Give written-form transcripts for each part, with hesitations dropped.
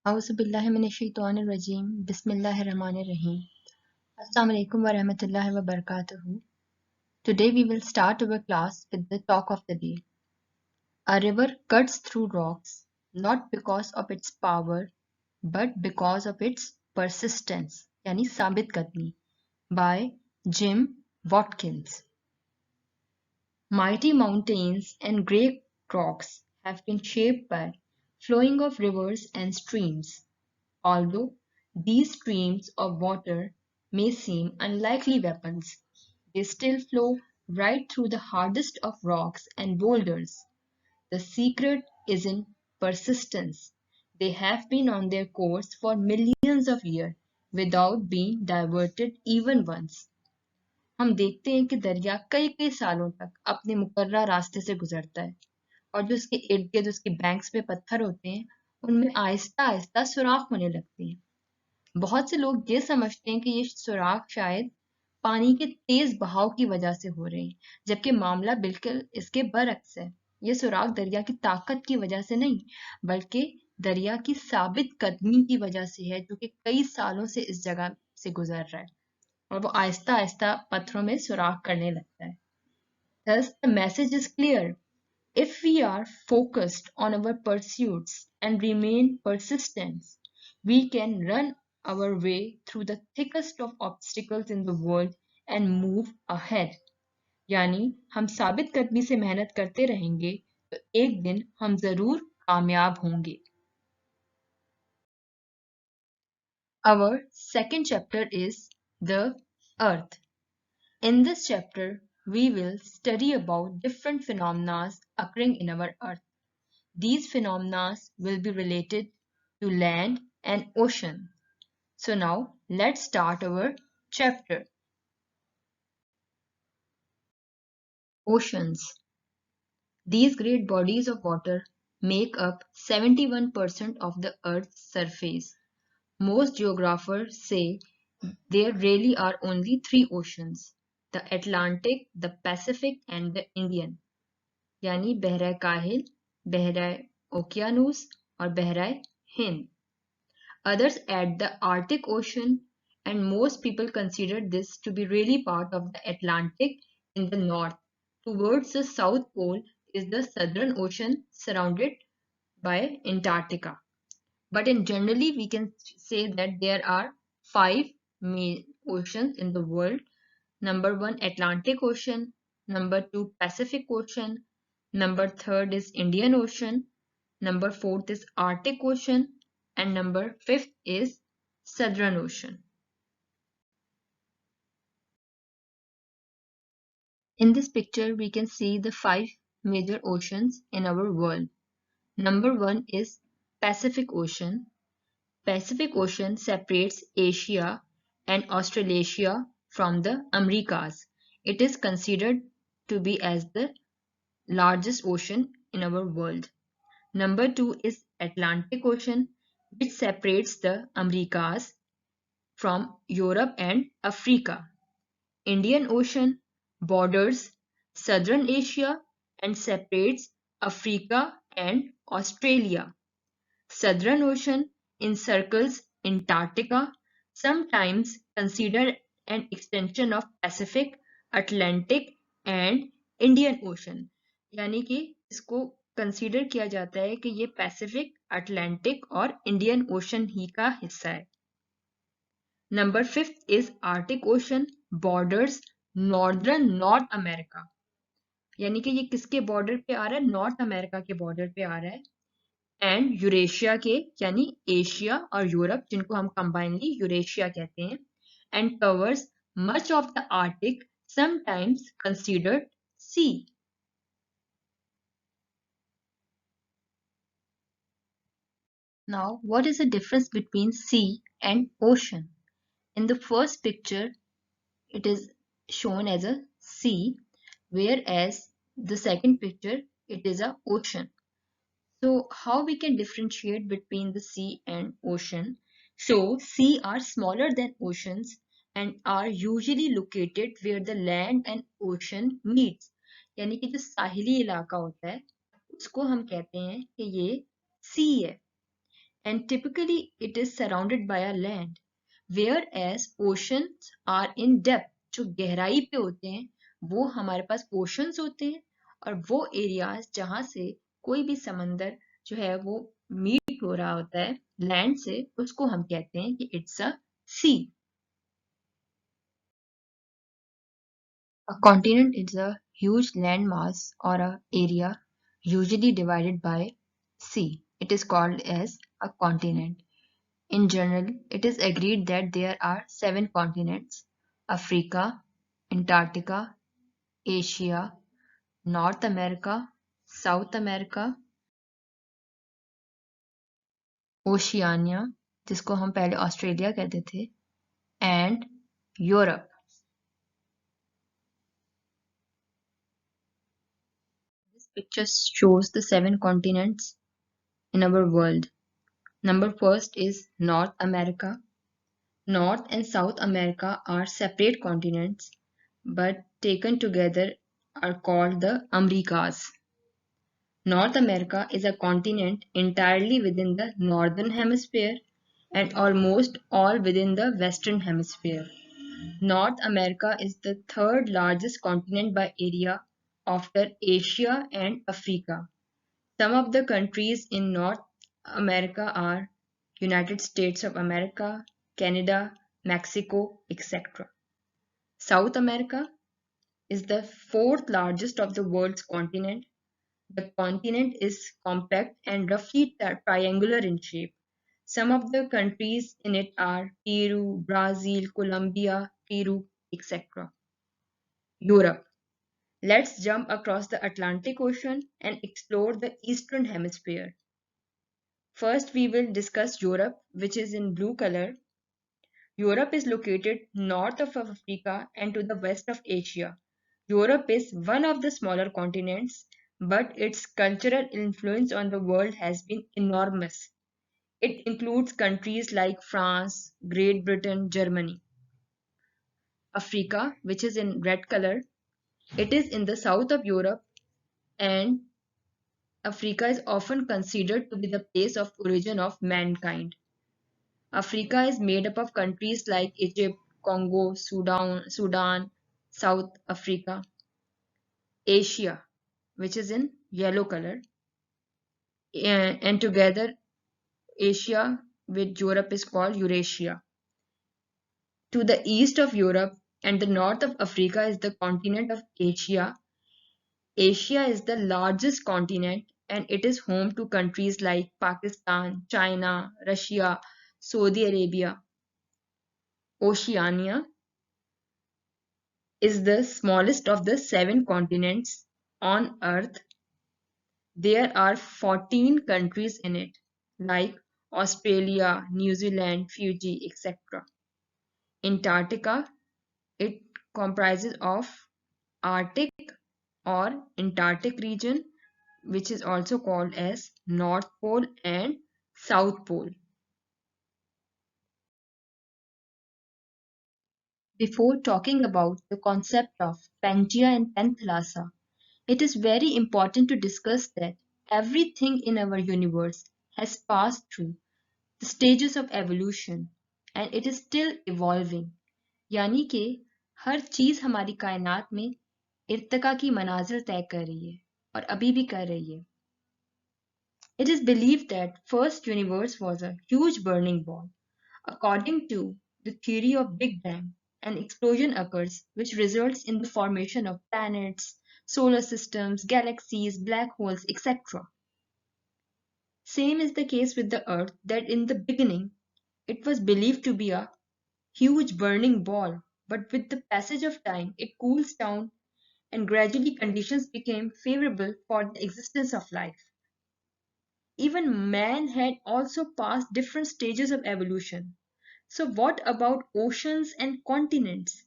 औज़ुबिल्लाहिमिनश्शैतानिर्रजीम बिस्मिल्लाहिर्रहमानिर्रहीम Assalamu alaikum wa rahmatullahi wa barakatuhu. Today we will start our class with the talk of the day. A river cuts through rocks not because of its power but because of its persistence यानी साबित कदमी by Jim Watkins. Mighty mountains and great rocks have been shaped by flowing of rivers and streams. Although these streams of water may seem unlikely weapons, they still flow right through the hardest of rocks and boulders. The secret is in persistence. They have been on their course for millions of years without being diverted even once. हम देखते हैं कि दरिया कई कई सालों तक अपने मुकर्रर रास्ते से गुजरता है और जो उसके इर्द गिर्द उसकी बैंक्स पे पत्थर होते हैं उनमें आहिस्ता आहिस्ता सुराख होने लगते हैं। बहुत से लोग ये समझते हैं कि ये सुराख शायद पानी के तेज बहाव की वजह से हो रहे हैं, जबकि मामला बिल्कुल इसके बरअक्स है। ये सुराख दरिया की ताकत की वजह से नहीं, बल्कि दरिया की साबित कदमी की वजह से है, जो कि कई सालों से इस जगह से गुजर रहा है और वो आहिस्ता आहिस्ता पत्थरों में सुराख करने लगता है। Thus, the message is clear. If we are focused on our pursuits and remain persistent, we can run our way through the thickest of obstacles in the world and move ahead. यानी हम साबित कदमी से मेहनत करते रहेंगे तो एक दिन हम जरूर कामयाब होंगे। Our second chapter is the Earth. In this chapter, we will study about different phenomena occurring in our Earth. These phenomena will be related to land and ocean. So now let's start our chapter. Oceans. These great bodies of water make up 71% of the Earth's surface. Most geographers say there really are only three oceans: the Atlantic, the Pacific, and the Indian. यानी बहरा काहिल, बहरा ओकियानूस और बहरा Hind. Others add the Arctic Ocean, and most people consider this to be really part of the Atlantic in the north. Towards the South Pole is the Southern Ocean surrounded by Antarctica. But in generally, we can say that there are five main oceans in the world. Number one, Atlantic Ocean. Number two, Pacific Ocean. Number third is Indian Ocean. Number fourth is Arctic Ocean. And number fifth is Southern Ocean. In this picture, we can see the five major oceans in our world. Number one is Pacific Ocean. Pacific Ocean separates Asia and Australasia from the Americas. It is considered to be as the largest ocean in our world. Number two is Atlantic Ocean, which separates the Americas from Europe and Africa. Indian Ocean borders southern Asia and separates Africa and Australia. Southern Ocean encircles Antarctica, sometimes considered an extension of Pacific, Atlantic and Indian Ocean. यानी कि इसको consider किया जाता है कि ये Pacific, Atlantic और Indian ocean ही का हिस्सा है. Number fifth is Arctic Ocean, borders northern North America. यानी कि ये किसके बॉर्डर पे आ रहा है? नॉर्थ अमेरिका के बॉर्डर पे आ रहा है. एंड यूरेशिया के यानी एशिया और यूरोप, जिनको हम कंबाइनली यूरेशिया कहते हैं. And covers much of the Arctic, sometimes considered sea. Now, what is the difference between sea and ocean? In the first picture, it is shown as a sea, whereas the second picture, it is a ocean. So how we can differentiate between the sea and ocean? So sea are smaller than oceans and are usually located where the land and ocean meets. यानी कि जो साहिली इलाका होता है उसको हम कहते हैं कि ये sea है. and typically it is surrounded by a land, whereas oceans are in depth. जो गहराई पे होते हैं वो हमारे पास oceans होते हैं, और वो एरियाज जहाँ से कोई भी समंदर जो है वो मीट हो रहा होता है लैंड से, उसको हम कहते हैं कि it's a sea. A continent is a huge landmass or a area usually divided by sea. It is called as a continent. In general, it is agreed that there are seven continents: Africa, Antarctica, Asia, North America, South America, Oceania, जिसको हम पहले Australia कहते थे, and Europe. This picture shows the seven continents in our world. Number first is North America. North and South America are separate continents, but taken together are called the Americas. North America is a continent entirely within the northern hemisphere and almost all within the western hemisphere. North America is the third largest continent by area after Asia and Africa. Some of the countries in North America are United States of America, Canada, Mexico, etc. South America is the fourth largest of the world's continent. The continent is compact and roughly triangular in shape. Some of the countries in it are Peru, Brazil, Colombia, Peru, etc. Europe. Let's jump across the Atlantic Ocean and explore the Eastern Hemisphere. First, we will discuss Europe, which is in blue color. Europe is located north of Africa and to the west of Asia. Europe is one of the smaller continents, but its cultural influence on the world has been enormous. It includes countries like France, Great Britain, Germany. Africa, which is in red color, it is in the south of Europe, and Africa is often considered to be the place of origin of mankind. Africa is made up of countries like Egypt, Congo, Sudan, South Africa. Asia, which is in yellow color, and together Asia with Europe is called Eurasia. To the east of Europe and the north of Africa is the continent of Asia. Asia is the largest continent and it is home to countries like Pakistan, China, Russia, Saudi Arabia. Oceania is the smallest of the seven continents on Earth. There are 14 countries in it, like Australia, New Zealand, Fiji, etc. Antarctica, it comprises of Arctic or Antarctic region, which is also called as North Pole and South Pole. Before talking about the concept of Pangaea and Panthalassa, it is very important to discuss that everything in our universe has passed through the stages of evolution and it is still evolving. यानी कि हर चीज हमारी कायनात में इर्तिका की मनाजिल तय कर रही है और अभी भी कर रही है. It is believed that first universe was a huge burning ball. According to the theory of Big Bang, an explosion occurs which results in the formation of planets, solar systems, galaxies, black holes, etc. Same is the case with the Earth, that in the beginning it was believed to be a huge burning ball, but with the passage of time it cools down and gradually conditions became favorable for the existence of life. Even man had also passed different stages of evolution. So what about oceans and continents?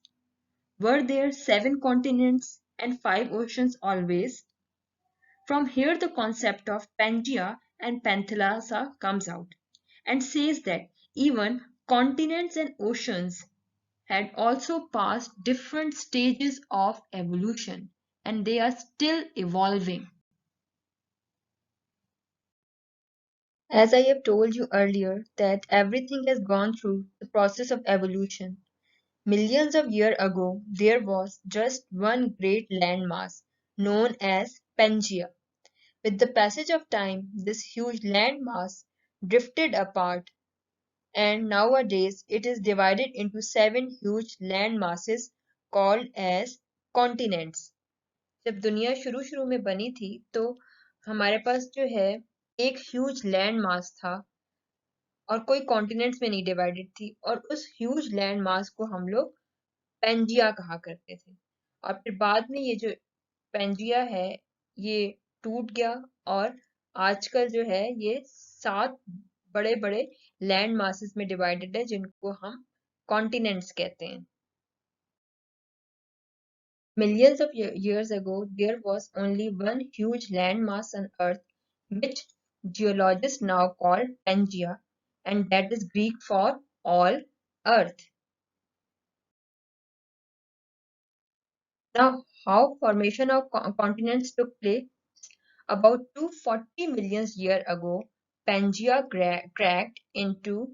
Were there seven continents and five oceans always? From here the concept of Pangaea and Panthalassa comes out and says that even continents and oceans had also passed different stages of evolution and they are still evolving. As I have told you earlier, that everything has gone through the process of evolution. Millions of years ago, there was just one great landmass known as Pangaea. With the passage of time, this huge landmass drifted apart, and nowadays it is divided into seven huge land masses called as continents. जब दुनिया शुरू शुरू में बनी थी तो हमारे पास जो है एक ह्यूज लैंड मास था और कोई कॉन्टिनेंट्स में नहीं डिवाइडेड थी और उस ह्यूज लैंड मास को हम लोग पेंजिया कहा करते थे और फिर बाद में ये जो पेंजिया है ये टूट गया और आजकल जो है ये सात बड़े बड़े लैंड मासेस में डिवाइडेड है जिनको हम कॉन्टिनेंट्स कहते हैं. Millions of years ago, there was only one huge landmass on Earth, which geologists now call Pangaea, and that is Greek for all Earth. Now, how formation of continents took place? About 240 million years ago, Pangaea cracked into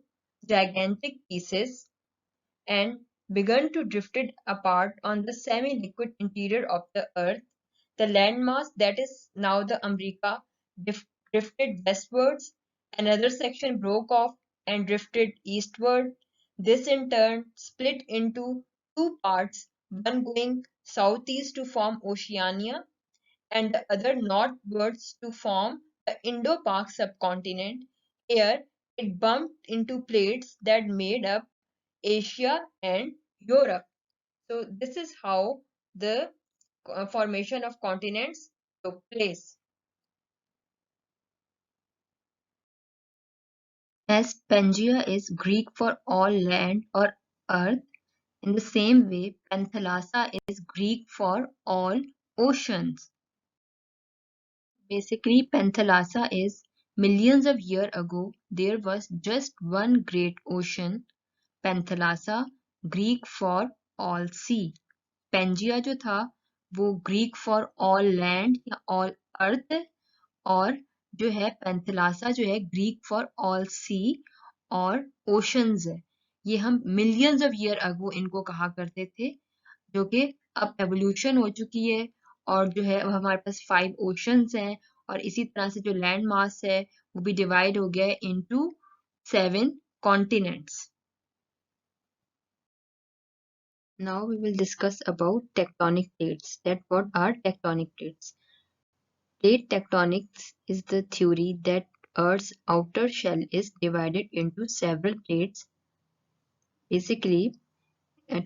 gigantic pieces and began to drifted apart on the semi-liquid interior of the Earth. The landmass that is now the America drifted westwards. Another section broke off and drifted eastward. This in turn split into two parts, one going southeast to form Oceania and the other northwards to form the Indo-Pak subcontinent. Here, it bumped into plates that made up Asia and Europe. So this is how the formation of continents took place. As Pangaea is Greek for all land or earth, in the same way Panthalassa is Greek for all oceans. Basically, Panthalassa is millions of years ago there was just one great ocean, Panthalassa, Greek for all sea. Pangaea जो था वो Greek for all land या all अर्थ और जो है Panthalassa जो है Greek for all सी और ओशंस है. ये हम मिलियंस ऑफ ईयर अगो इनको कहा करते थे जो कि अब एवोल्यूशन हो चुकी है और जो है अब हमारे पास 5 ओशंस हैं और इसी तरह से जो लैंड मास है वो भी डिवाइड हो गया है into 7 continents. Now we will discuss about tectonic plates. That what are tectonic plates? Plate tectonics is the theory that Earth's outer shell is divided into several plates. Basically,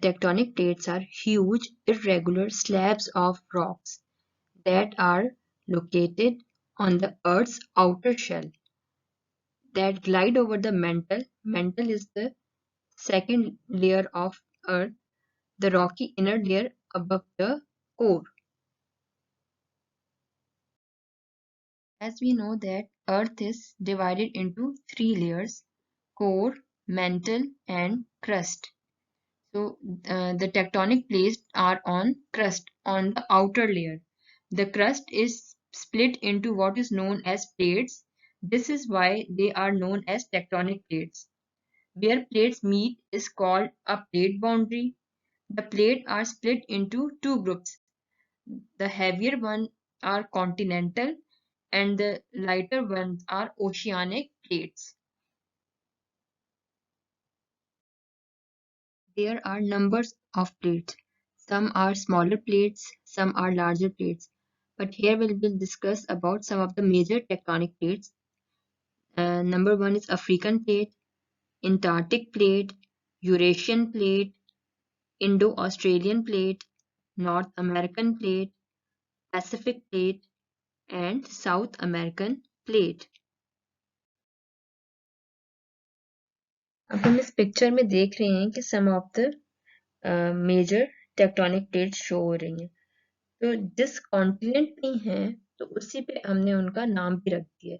tectonic plates are huge, irregular slabs of rocks that are located on the Earth's outer shell that glide over the mantle. Mantle is the second layer of Earth, the rocky inner layer above the core. As we know that Earth is divided into three layers, core, mantle and crust. So the tectonic plates are on crust, on the outer layer. The crust is split into what is known as plates. This is why they are known as tectonic plates. Where plates meet is called a plate boundary. The plates are split into two groups. The heavier ones are continental and the lighter ones are oceanic plates. There are numbers of plates. Some are smaller plates, some are larger plates. But here we will discuss about some of the major tectonic plates. Number one is African plate, Antarctic plate, Eurasian plate, Indo-Australian plate, North American plate, Pacific plate, and South American plate. अब हम इस picture में देख रहे हैं कि some of the major tectonic plates show हो रही हैं. तो जिस कॉन्टिनेंट में है तो उसी पे हमने उनका नाम भी रख दिया है.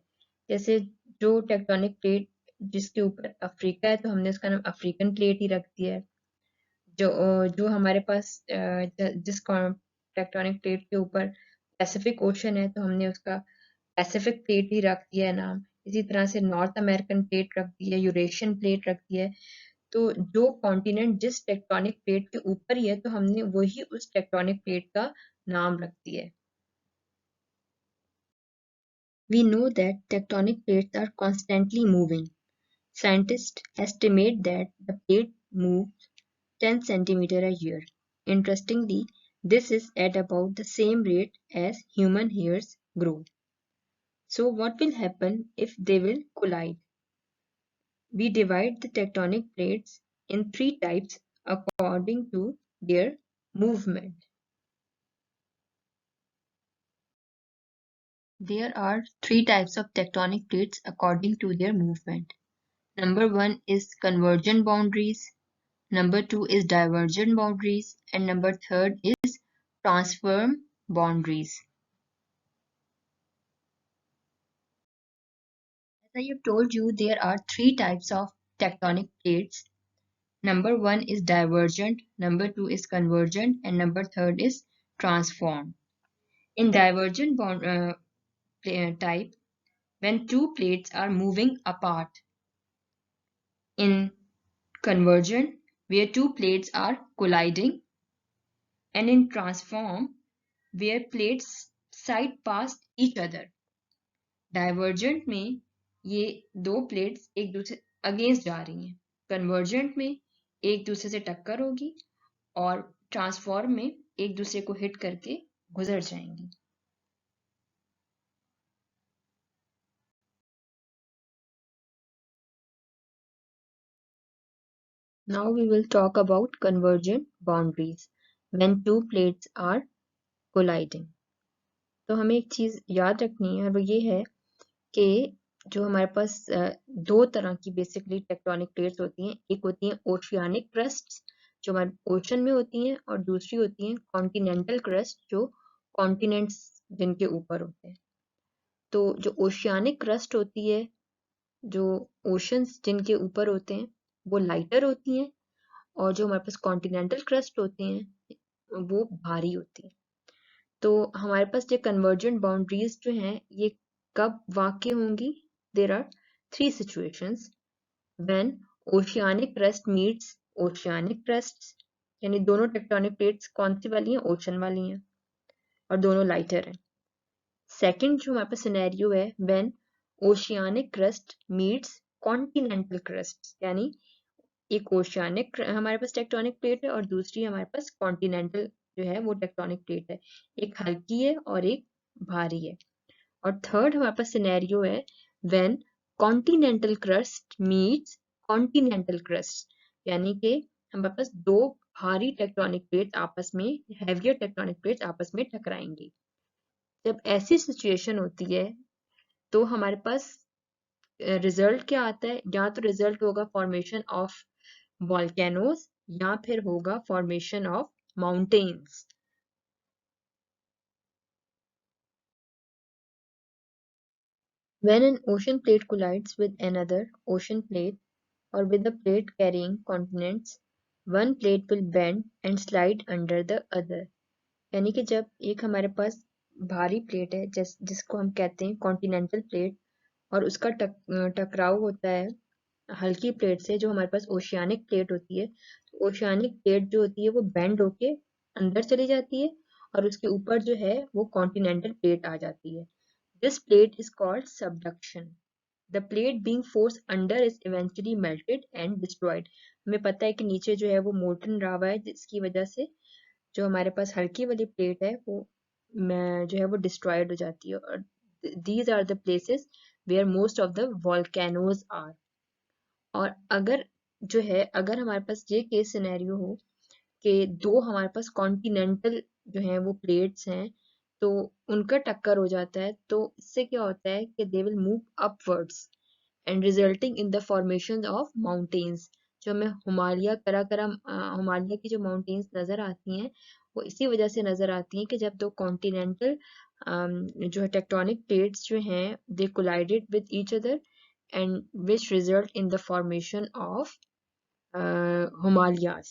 जैसे जो टेक्टोनिक प्लेट जिसके ऊपर अफ्रीका है तो हमने उसका नाम अफ्रीकन प्लेट ही रख दिया है. जो हमारे पास जिस टेक्टोनिक प्लेट के ऊपर पैसिफिक ओशन है तो हमने उसका पैसिफिक प्लेट ही रख दिया है नाम. इसी तरह से नॉर्थ अमेरिकन प्लेट रख दी है, यूरेशियन प्लेट रख दी है। तो जो कॉन्टिनेंट जिस टेक्टोनिक प्लेट के ऊपर ही है तो हमने वही उस टेक्टोनिक प्लेट का नाम रख दिया है। We know that tectonic plates are constantly moving. Scientists estimate that the plate moves 10 centimeters a year. Interestingly, this is at about the same rate as human hairs grow. So what will happen if they will collide? We divide the tectonic plates in three types according to their movement. There are three types of tectonic plates according to their movement. Number one is convergent boundaries. Number two is divergent boundaries. And number third is transform boundaries. As I have told you, there are three types of tectonic plates. Number one is divergent, number two is convergent, and number third is transform. In divergent type, when two plates are moving apart. In convergent, where two plates are colliding. And in transform, where plates side past each other. Divergent में ये दो plates एक दूसरे against जा रही हैं, convergent में एक दूसरे से टक्कर होगी और ट्रांसफॉर्म में एक दूसरे को हिट करके गुजर जाएंगी. Now we will talk about convergent boundaries when two plates are colliding. तो हमें एक चीज याद रखनी है और वो ये है कि जो हमारे पास दो तरह की बेसिकली टेक्टोनिक प्लेट्स होती हैं. एक होती हैं ओशियानिक क्रस्ट्स जो हमारे ओशन में होती हैं और दूसरी होती हैं कॉन्टिनेंटल क्रस्ट जो कॉन्टिनेंट्स जिनके ऊपर होते हैं. तो जो ओशियानिक क्रस्ट होती है, जो ओशंस जिनके ऊपर होते हैं वो लाइटर होती हैं और जो हमारे पास कॉन्टिनेंटल क्रस्ट होते हैं वो भारी होती हैं. तो हमारे पास ये कन्वर्जेंट बाउंड्रीज जो हैं ये कब वाक़ई होंगी? There are three situations when oceanic crust meets oceanic crusts, यानी दोनों टेक्टोनिक प्लेट्स कौन सी वाली हैं? ओशन वाली हैं और दोनों लाइटर हैं. सेकंड जो हमारे पास सिनेरियो है when oceanic crust meets continental crust, यानी एक ओशियानिक हमारे पास टेक्टोनिक प्लेट है और दूसरी हमारे पास कॉन्टिनेंटल जो है वो टेक्टोनिक प्लेट है. एक हल्की है और एक भारी है. और थर्ड हमारे पास सिनेरियो है when continental crust meets continental crust, यानी कि हमारे पास दो भारी टेक्टोनिक प्लेट आपस में हैवियर टेक्टोनिक प्लेट आपस में टकराएंगी. जब ऐसी सिचुएशन होती है तो हमारे पास रिजल्ट क्या आता है? या तो रिजल्ट होगा फॉर्मेशन ऑफ वॉल्केनोज या फिर होगा formation of mountains. When an ocean plate collides with another ocean plate or with a plate carrying continents, one plate will bend and slide under the other. यानी कि जब एक हमारे पास भारी प्लेट है जिसको हम कहते हैं कॉन्टिनेंटल प्लेट और उसका टकराव होता है हल्की प्लेट से जो हमारे पास ओशियानिक प्लेट होती है, तो ओशियानिक प्लेट जो होती है वो बेंड होके अंदर चली जाती है और उसके ऊपर जो है वो कॉन्टिनेंटल प्लेट आ जाती है. This plate is called subduction. The plate being force under is eventually melted and destroyed. हमें पता है कि नीचे जो है वो मोल्टन रावा है जिसकी वजह से जो हमारे पास हल्की वाली प्लेट है वो जो है वो डिस्ट्रॉयड हो जाती है. और these are the places where most of the volcanoes are. और अगर हमारे पास ये केस सिनेरियो हो कि दो हमारे पास कॉन्टिनेंटल जो हैं वो प्लेट्स हैं तो उनका टक्कर हो जाता है, तो इससे क्या होता है कि they will move upwards and resulting in the formation of mountains. जो हमें हिमालय की जो माउंटेन्स नज़र आती हैं वो इसी वजह से नज़र आती हैं कि जब दो कॉन्टिनेंटल जो है टेक्टोनिक प्लेट्स जो हैं they collided with each other and which result in the formation of Himalayas.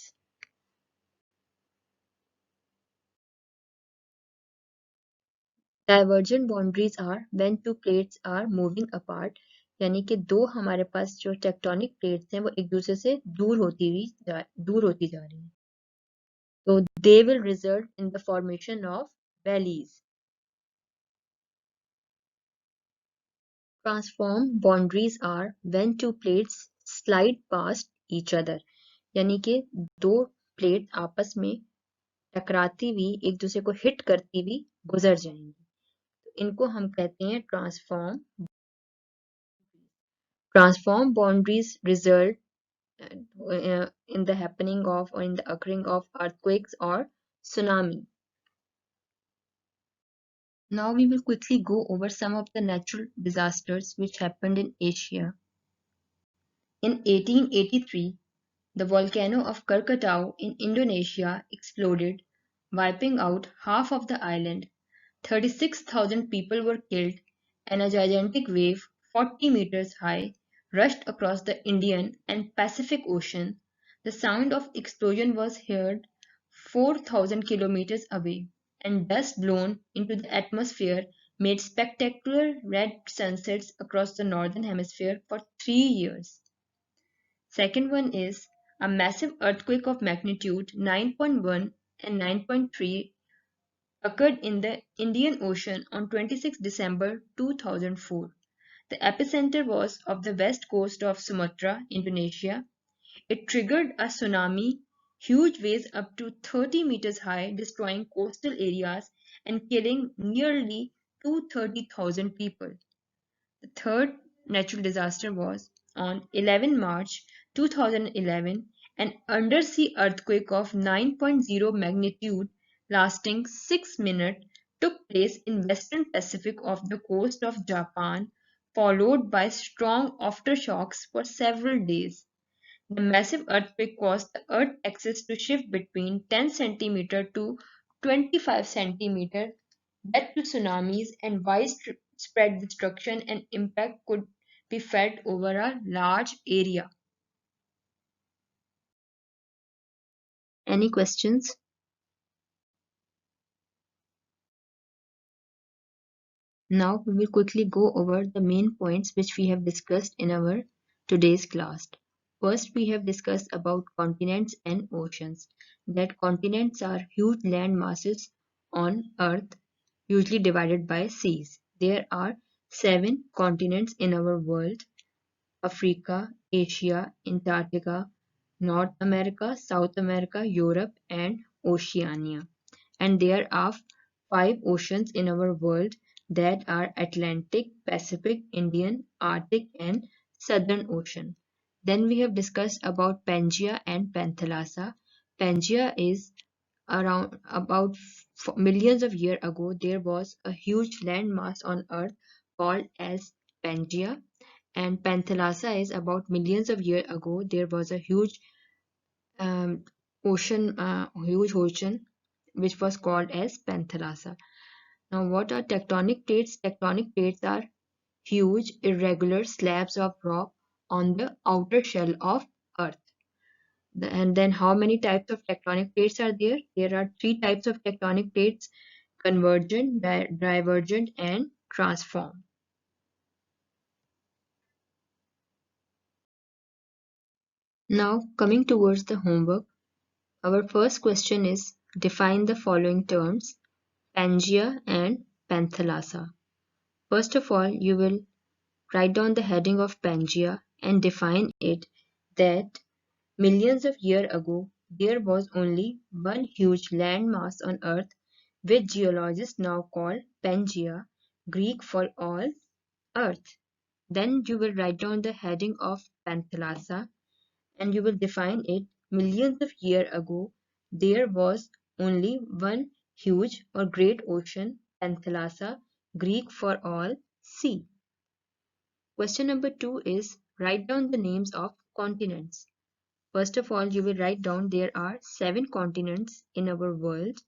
Divergent boundaries are when two plates are moving apart यानी कि दो हमारे पास जो टेक्टोनिक प्लेट्स हैं वो एक दूसरे से दूर होती जा रही हैं. So they will result in the formation of valleys. Transform boundaries are when two plates slide past each other. यानी कि दो प्लेट आपस में टकराती हुई एक दूसरे को हिट करती हुई गुजर जाएंगी. तो इनको हम कहते हैं transform. Transform boundaries result in the happening of or in the occurring of earthquakes or tsunami. Now we will quickly go over some of the natural disasters which happened in Asia. In 1883, the volcano of Krakatau in Indonesia exploded, wiping out half of the island. 36,000 people were killed, and a gigantic wave, 40 meters high, rushed across the Indian and Pacific Ocean. The sound of explosion was heard 4,000 kilometers away, and dust blown into the atmosphere made spectacular red sunsets across the northern hemisphere for 3 years. Second one is a massive earthquake of magnitude 9.1 and 9.3 occurred in the Indian Ocean on 26 December 2004. The epicenter was off the west coast of Sumatra, Indonesia. It triggered a tsunami, huge waves up to 30 meters high, destroying coastal areas and killing nearly 230,000 people. The third natural disaster was on 11 March 2011, an undersea earthquake of 9.0 magnitude lasting 6 minutes took place in western Pacific off the coast of Japan, followed by strong aftershocks for several days. The massive earthquake caused the Earth's axis to shift between 10 centimeter to 25 centimeter, led to tsunamis, and widespread destruction and impact could be felt over a large area. Any questions? Now we will quickly go over the main points which we have discussed in our today's class. First, we have discussed about continents and oceans. That continents are huge land masses on Earth, usually divided by seas. There are 7 continents in our world: Africa, Asia, Antarctica, North America, South America, Europe, and Oceania. And there are 5 oceans in our world, that are Atlantic, Pacific, Indian, Arctic, and Southern Ocean. Then we have discussed about Pangaea and Panthalassa. Pangaea is around about millions of years ago. There was a huge landmass on Earth called as Pangaea, and Panthalassa is about millions of years ago. There was a um, huge ocean which was called as Panthalassa. Now, what are tectonic plates? Tectonic plates are huge, irregular slabs of rock on the outer shell of Earth. And then how many types of tectonic plates are there? There are 3 types of tectonic plates: convergent, divergent, and transform. Now, coming towards the homework, our first question is define the following terms: Pangaea and Panthalassa. First of all, you will write down the heading of Pangaea and define it that millions of years ago there was only one huge landmass on Earth, which geologists now call Pangaea, Greek for all Earth. Then you will write down the heading of Panthalassa and you will define it: millions of years ago there was only one huge or great ocean, Panthalassa, Greek for all sea. Question number 2 is write down the names of continents. First of all, you will write down there are 7 continents in our world.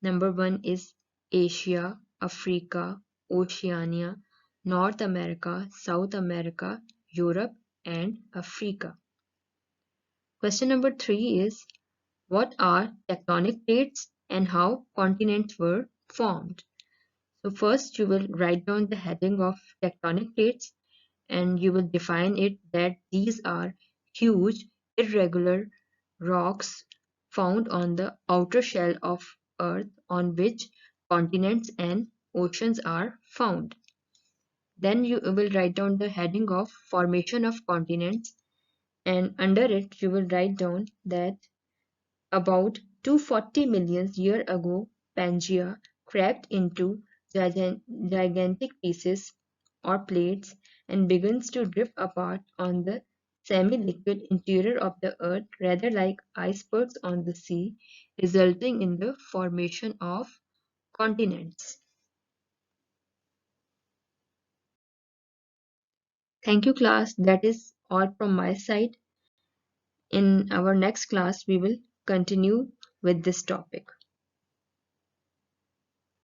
Number 1 is Asia, Africa, Oceania, North America, South America, Europe, and Africa. Question number 3 is what are tectonic plates and how continents were formed? So first you will write down the heading of tectonic plates and you will define it that these are huge, irregular rocks found on the outer shell of Earth on which continents and oceans are found. Then you will write down the heading of formation of continents, and under it you will write down that about 240 million years ago Pangaea cracked into gigantic pieces or plates and begins to drift apart on the semi-liquid interior of the Earth, rather like icebergs on the sea, resulting in the formation of continents. Thank you, class. That is all from my side. In our next class, we will continue with this topic.